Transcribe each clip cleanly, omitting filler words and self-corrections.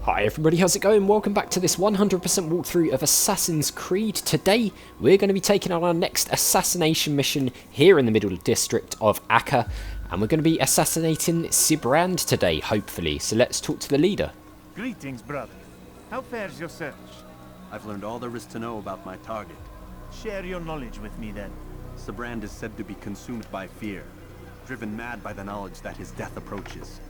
Hi everybody, how's it going? Welcome back to this 100% walkthrough of Assassin's Creed. Today, we're going to be taking on our next assassination mission here in the middle district of Acre. And we're going to be assassinating Sibrand today, hopefully. So let's talk to the leader. Greetings, brother. How fares your search? I've learned all there is to know about my target. Share your knowledge with me then. Sibrand is said to be consumed by fear, driven mad by the knowledge that his death approaches.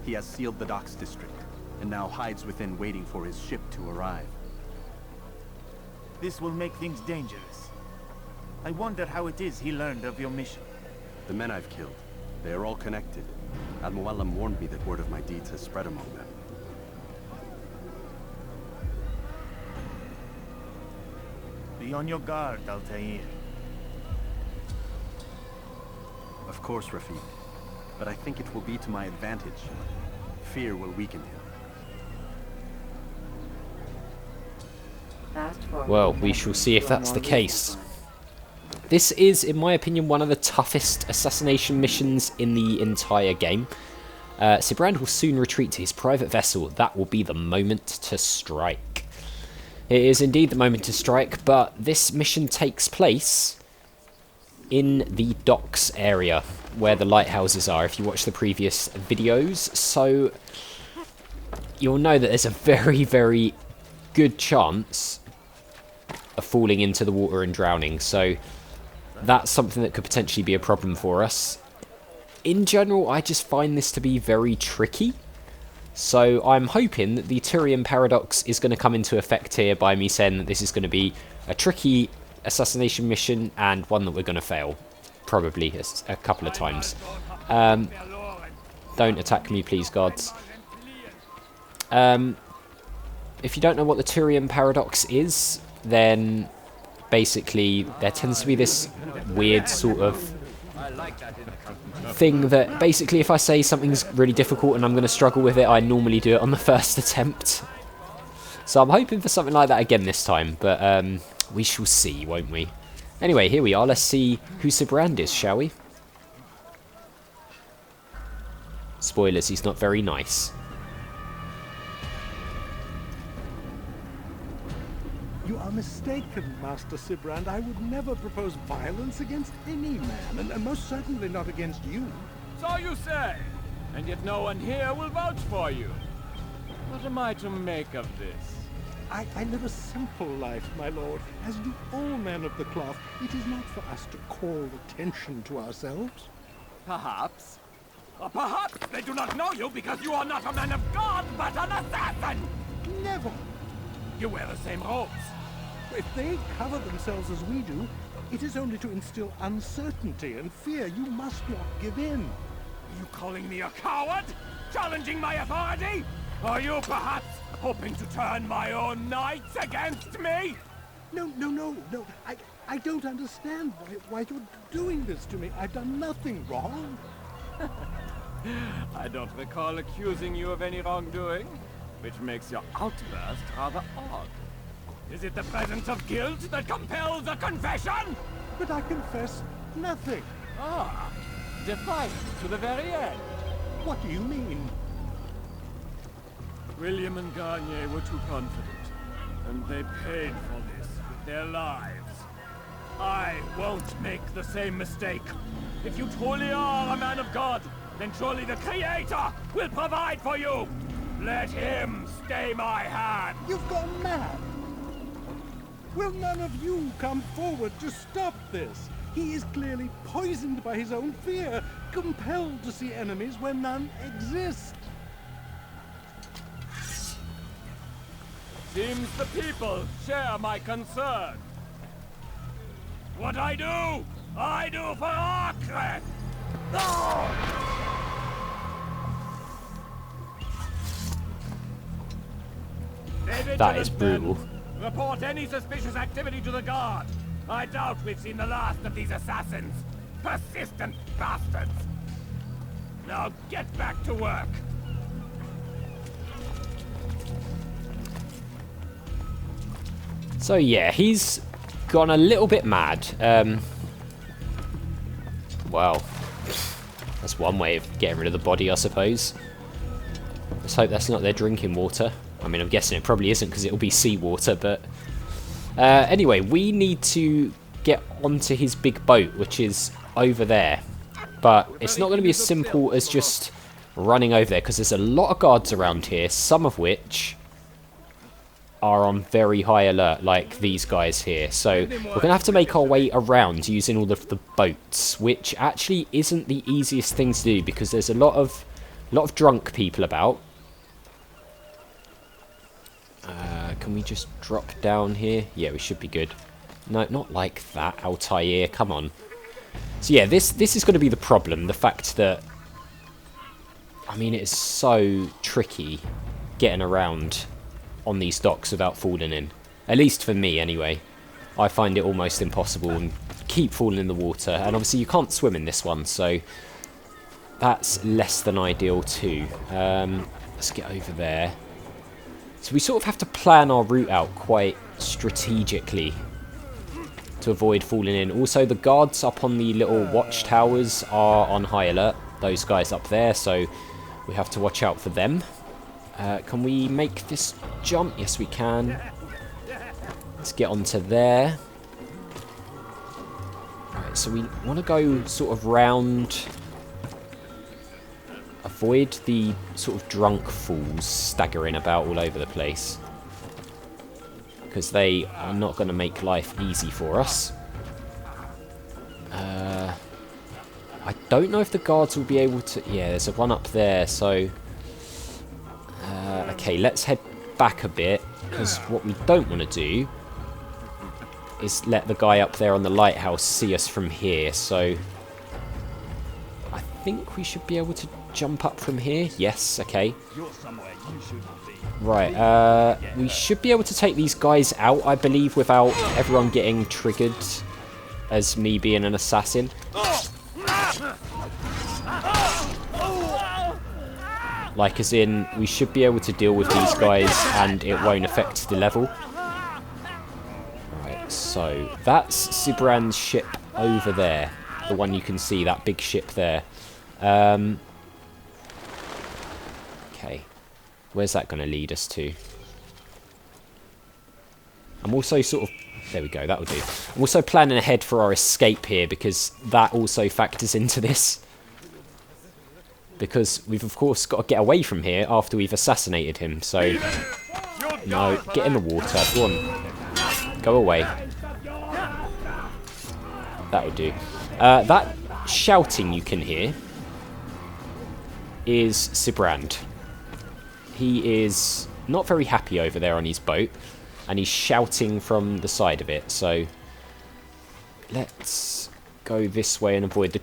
He has sealed the docks district, and now hides within waiting for his ship to arrive. This will make things dangerous. I wonder how it is he learned of your mission. The men I've killed, they are all connected. Mualim warned me that word of my deeds has spread among them. Be on your guard, Altair. Of course, Rafiq. But I think it will be to my advantage. Fear will weaken him. Well, we shall see if that's the case. This is, in my opinion, one of the toughest assassination missions in the entire game. Sibrand will soon retreat to his private vessel. That will be the moment to strike. It is indeed the moment to strike, but this mission takes place in the docks area, where the lighthouses are, if you watch the previous videos. So, you'll know that there's a very, very good chance of falling into the water and drowning, so that's something that could potentially be a problem for us. In general, I just find this to be very tricky, so I'm hoping that the Turian paradox is going to come into effect here by me saying that this is going to be a tricky assassination mission and one that we're going to fail, probably a couple of times. Don't attack me, please, gods. If you don't know what the Turian paradox is, then basically there tends to be this weird sort of thing that basically if I say something's really difficult and I'm going to struggle with it, I normally do it on the first attempt. So I'm hoping for something like that again this time, but we shall see, won't we? Anyway, here we are. Let's see who Sibrand is, shall we? Spoilers, he's not very nice. You are mistaken, Master Sibrand. I would never propose violence against any man, and most certainly not against you. So you say, and yet no one here will vouch for you. What am I to make of this? I live a simple life, my lord. As do all men of the cloth, it is not for us to call attention to ourselves. Perhaps. Or perhaps they do not know you because you are not a man of God, but an assassin! Never! You wear the same robes. If they cover themselves as we do, it is only to instill uncertainty and fear. You must not give in. Are you calling me a coward? Challenging my authority? Are you perhaps hoping to turn my own knights against me? No. I don't understand why you're doing this to me. I've done nothing wrong. I don't recall accusing you of any wrongdoing, which makes your outburst rather odd. Is it the presence of guilt that compels a confession? But I confess nothing. Ah, defiant to the very end. What do you mean? William and Garnier were too confident, and they paid for this with their lives. I won't make the same mistake. If you truly are a man of God, then surely the Creator will provide for you. Let him stay my hand. You've gone mad. Will none of you come forward to stop this? He is clearly poisoned by his own fear, compelled to see enemies where none exist. Seems the people share my concern. What I do for Acre! That is brutal. Report any suspicious activity to the guard. I doubt we've seen the last of these assassins. Persistent bastards. Now get back to work. So yeah, he's gone a little bit mad. Well, that's one way of getting rid of the body, I suppose. Let's hope that's not their drinking water. I mean, I'm guessing it probably isn't because it'll be seawater, but... anyway, we need to get onto his big boat, which is over there. But it's not going to be as simple as just running over there, because there's a lot of guards around here, some of which are on very high alert, like these guys here. So we're going to have to make our way around using all of the boats, which actually isn't the easiest thing to do, because there's a lot of drunk people about. Can we just drop down here? Yeah, we should be good. No, not like that, Altair, come on. So yeah, this is going to be the problem, the fact that, I mean, it is so tricky getting around on these docks without falling in. At least for me, anyway. I find it almost impossible and keep falling in the water. And obviously you can't swim in this one, so that's less than ideal too. Let's get over there. So we sort of have to plan our route out quite strategically to avoid falling in. Also, the guards up on the little watchtowers are on high alert. Those guys up there, so we have to watch out for them. Can we make this jump? Yes, we can. Let's get onto there. Right, so we want to go sort of round. Avoid the sort of drunk fools staggering about all over the place, because they are not going to make life easy for us. I don't know if the guards will be able to... Yeah, there's a one up there, so... okay, let's head back a bit, because what we don't want to do is let the guy up there on the lighthouse see us from here, so... I think we should be able to jump up from here. Yes, okay. Right, we should be able to take these guys out, I believe, without everyone getting triggered as me being an assassin. Like, as in, we should be able to deal with these guys and it won't affect the level. Right, so that's Sibrand's ship over there. The one you can see, that big ship there. Okay, where's that going to lead us to? I'm also sort of... There we go, that'll do. I'm also planning ahead for our escape here, because that also factors into this. Because we've, of course, got to get away from here after we've assassinated him, so... No, get in the water, go on. Go away. That'll do. That shouting you can hear is Sibrand. He is not very happy over there on his boat, and he's shouting from the side of it, so let's go this way and avoid the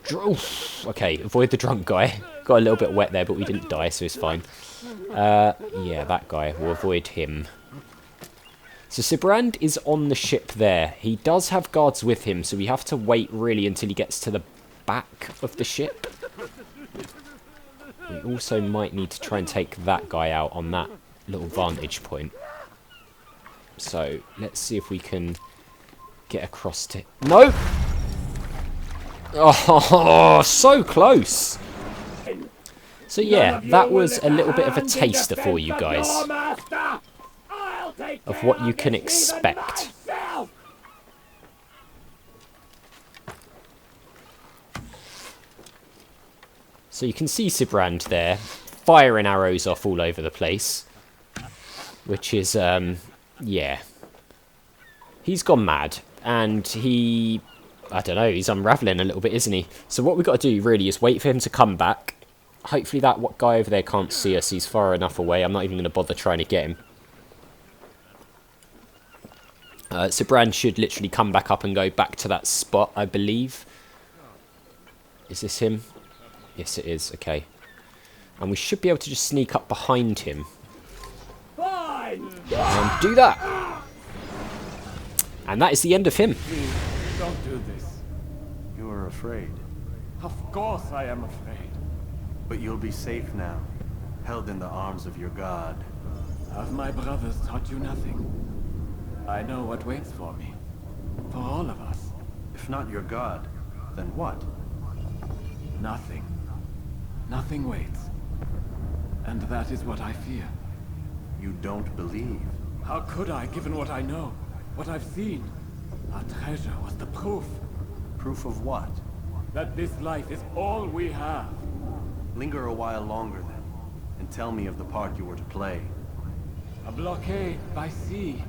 avoid the drunk guy. Got a little bit wet there, but we didn't die, so it's fine. Yeah, that guy, we'll avoid him. So Sibrand is on the ship there. He does have guards with him, so we have to wait really until he gets to the back of the ship. We also might need to try and take that guy out on that little vantage point. So, let's see if we can get across to... No! Oh, so close! So yeah, that was a little bit of a taster for you guys of what you can expect. So you can see Sibrand there, firing arrows off all over the place. Which is, yeah. He's gone mad. And he, I don't know, he's unravelling a little bit, isn't he? So what we've got to do, really, is wait for him to come back. Hopefully that guy over there can't see us. He's far enough away. I'm not even going to bother trying to get him. Sibrand should literally come back up and go back to that spot, I believe. Is this him? Yes, it is. Okay. And we should be able to just sneak up behind him. And do that. And that is the end of him. Please, don't do this. You are afraid. Of course I am afraid. But you'll be safe now, held in the arms of your god. Have my brothers taught you nothing? I know what waits for me. For all of us. If not your god, then what? Nothing. Nothing waits. And that is what I fear. You don't believe? How could I, given what I know? What I've seen? Our treasure was the proof. Proof of what? That this life is all we have. Linger a while longer then, and tell me of the part you were to play. A blockade by sea.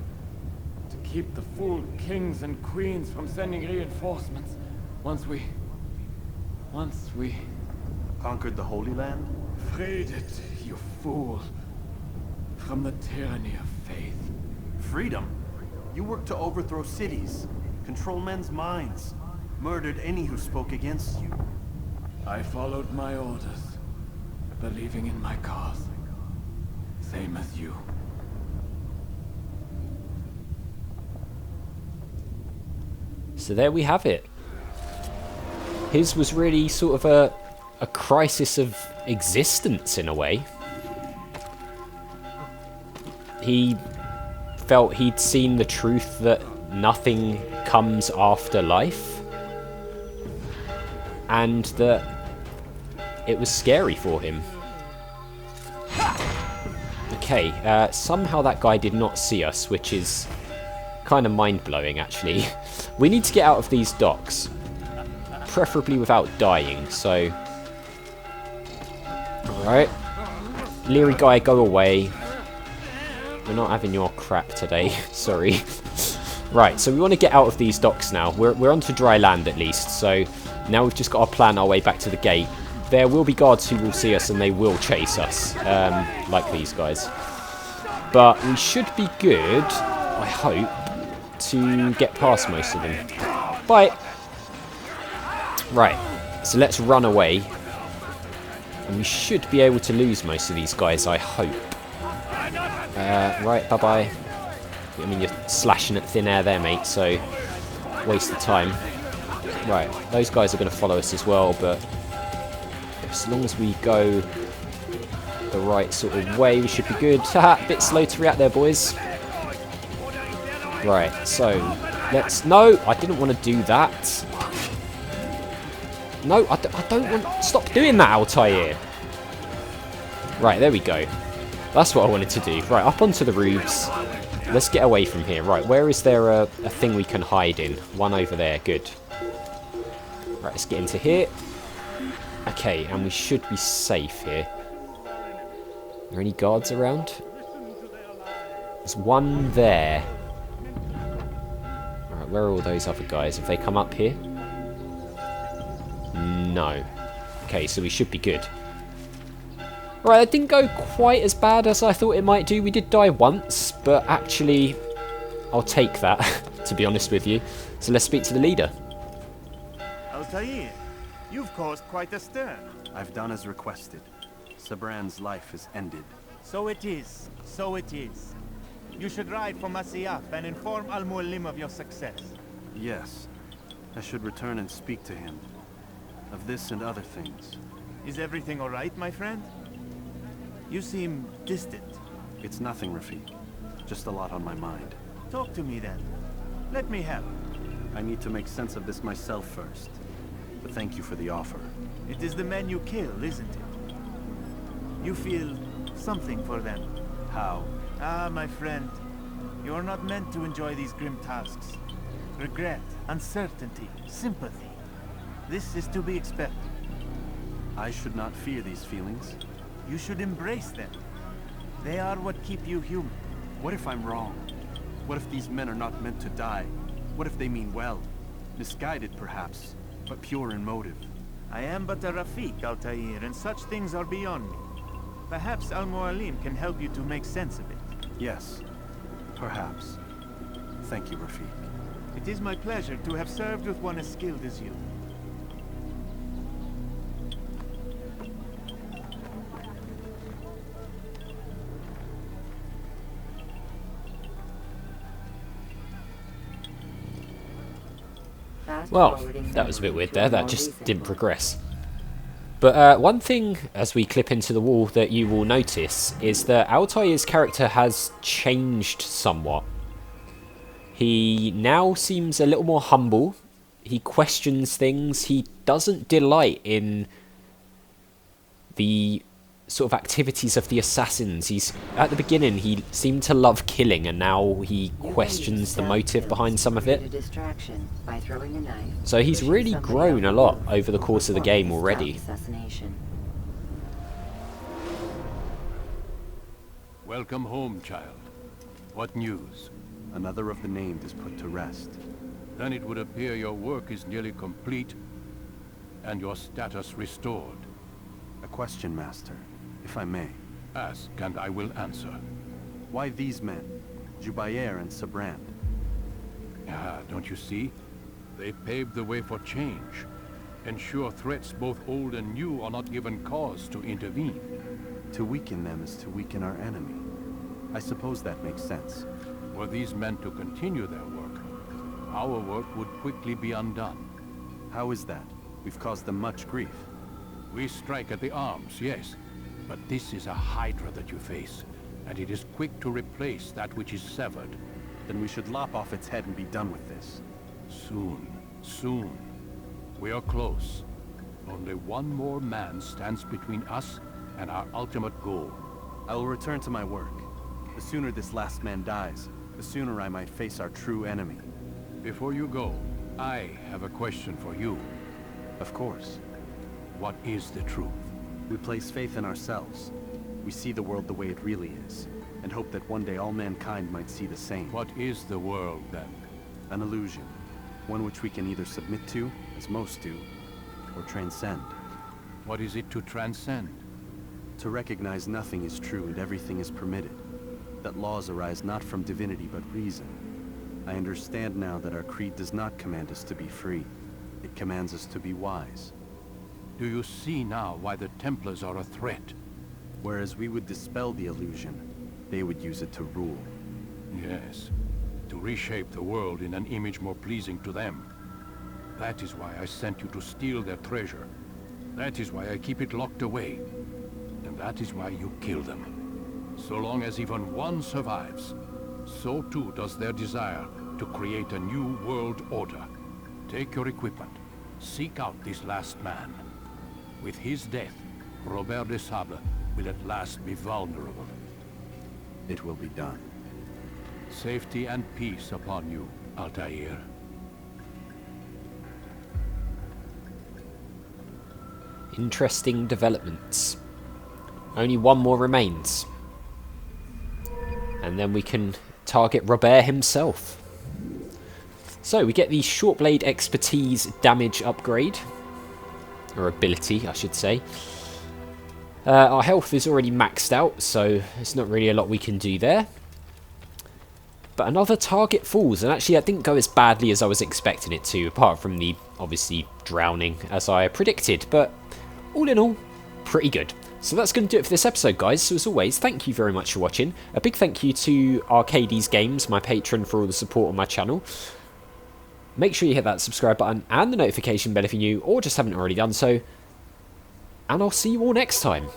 To keep the fool kings and queens from sending reinforcements. Once we... Conquered the Holy Land? freed it, you fool. From the tyranny of faith. Freedom? You worked to overthrow cities, control men's minds, murdered any who spoke against you. I followed my orders, believing in my cause. Same as you. So there we have it. His was really sort of a crisis of existence in a way. He felt he'd seen the truth that nothing comes after life, and that it was scary for him. Okay, somehow that guy did not see us, which is kind of mind-blowing actually. We need to get out of these docks, preferably without dying, so... Alright. Leery guy, go away. We're not having your crap today, sorry. Right, so we want to get out of these docks now. We're onto dry land at least, so now we've just got to plan our way back to the gate. There will be guards who will see us and they will chase us, like these guys. But we should be good, I hope, to get past most of them. Bye! Right, so let's run away. And we should be able to lose most of these guys, I hope. Right, bye-bye. I mean, you're slashing at thin air there, mate, so waste of time. Right, those guys are going to follow us as well, but as long as we go the right sort of way, we should be good. Haha, bit slow to react there, boys. Right, so let's... No, I didn't want to do that. No, I don't want... Stop doing that, Altair. Right, there we go. That's what I wanted to do. Right, up onto the roofs. Let's get away from here. Right, where is there a thing we can hide in? One over there. Good. Right, let's get into here. Okay, and we should be safe here. Are there any guards around? There's one there. Alright, where are all those other guys? Have they come up here? No. Okay, so we should be good. Right, it didn't go quite as bad as I thought it might do. We did die once, but actually, I'll take that, to be honest with you. So let's speak to the leader. Altair, you've caused quite a stir. I've done as requested. Sibrand's life is ended. So it is. So it is. You should ride for Masyaf and inform Mualim of your success. Yes. I should return and speak to him. Of this and other things. Is everything all right, my friend? You seem distant. It's nothing, Rafik. Just a lot on my mind. Talk to me then. Let me help. I need to make sense of this myself first. But thank you for the offer. It is the men you kill, isn't it? You feel something for them. How? Ah, my friend. You are not meant to enjoy these grim tasks. Regret, uncertainty, sympathy. This is to be expected. I should not fear these feelings. You should embrace them. They are what keep you human. What if I'm wrong? What if these men are not meant to die? What if they mean well? Misguided, perhaps, but pure in motive. I am but a Rafik, Altair, and such things are beyond me. Perhaps Mualim can help you to make sense of it. Yes, perhaps. Thank you, Rafik. It is my pleasure to have served with one as skilled as you. Well, that was a bit weird there. That just didn't progress. But one thing, as we clip into the wall, that you will notice is that Altair's character has changed somewhat. He now seems a little more humble. He questions things. He doesn't delight in the sort of activities of the assassins. He's at the beginning he seemed to love killing, and now he questions the motive behind some of it. So he's really grown a lot over the course of the game already. Welcome home, child. What news? Another of the named is put to rest. Then it would appear your work is nearly complete and your status restored. A question, Master, if I may. Ask and I will answer. Why these men, Jubayer and Sibrand? Ah, don't you see? They paved the way for change. Ensure threats both old and new are not given cause to intervene. To weaken them is to weaken our enemy. I suppose that makes sense. Were these men to continue their work, our work would quickly be undone. How is that? We've caused them much grief. We strike at the arms, yes, but this is a hydra that you face, and it is quick to replace that which is severed. Then we should lop off its head and be done with this. Soon, soon. We are close. Only one more man stands between us and our ultimate goal. I will return to my work. The sooner this last man dies, the sooner I might face our true enemy. Before you go, I have a question for you. Of course. What is the truth? We place faith in ourselves. We see the world the way it really is, and hope that one day all mankind might see the same. What is the world, then? An illusion. One which we can either submit to, as most do, or transcend. What is it to transcend? To recognize nothing is true and everything is permitted. That laws arise not from divinity but reason. I understand now that our creed does not command us to be free. It commands us to be wise. Do you see now why the Templars are a threat? Whereas we would dispel the illusion, they would use it to rule. Yes, to reshape the world in an image more pleasing to them. That is why I sent you to steal their treasure. That is why I keep it locked away. And that is why you kill them. So long as even one survives, so too does their desire to create a new world order. Take your equipment. Seek out this last man. With his death, Robert de Sable will at last be vulnerable. It will be done. Safety and peace upon you, Altair. Interesting developments. Only one more remains. And then we can target Robert himself. So we get the short blade expertise damage upgrade. Or ability, I should say. Our health is already maxed out, so there's not really a lot we can do there. But another target falls, and actually that didn't go as badly as I was expecting it to, apart from the, obviously, drowning as I predicted. But all in all, pretty good. So that's going to do it for this episode, guys. So as always, thank you very much for watching. A big thank you to Arcades Games, my patron, for all the support on my channel. Make sure you hit that subscribe button and the notification bell if you're new or just haven't already done so. And I'll see you all next time.